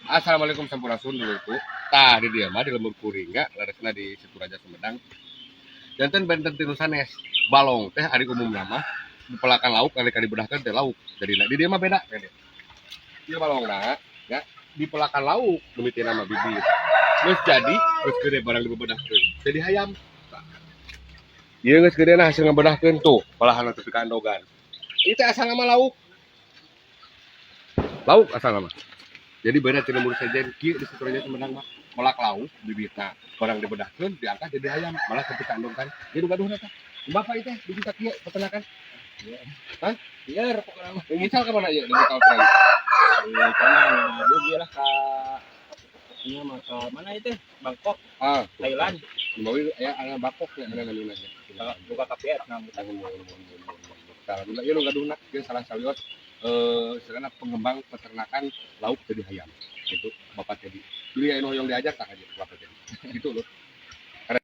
Assalamualaikum sampurasun dulurku. Tah di dia mah di lembur kuring enggak laresna di Situ Raja Sumedang. Janten benten tilu sanes. Balong teh ari umum nama dipelakan lauk kali kali bedahkeun teh lauk. Jadi di dia mah beda kan dia. Ieu balongna ya dipelakan lauk mimiti nama bibir. Geus jadi geus gede barang dibebedahkeun. Jadi hayam. Ieu geus gede hasil ngabedahkeun tuh, palahan tepi kandogan. Itu asal nama lauk. Lauk asal nama. Jadi beda tina menurut sejen kieu di Situ Raja Sumedang mah kolak lauk bibitna barang dibedahkeun diangkat jadi hayam malah tepi kandung kan. Jadi gaduhna tah. Bapak itu bisa kieu peternakan. Hah? Biar pokoknya mah. Yang misal ke mana ieu di Australia? Karena dia biarlah ini mah ke mana itu? Bangkok, Ah, Thailand. Mawi aya ana bakok ya ana naluna. Buka ke Vietnam. Alhamdulillah ieu nu gaduhna ieu salah sawios sekarang pengembang peternakan lauk jadi hayam. Itu Bapak jadi. Dulu ya anu hoyong diajar tak aja Bapak jadi. Gitu loh.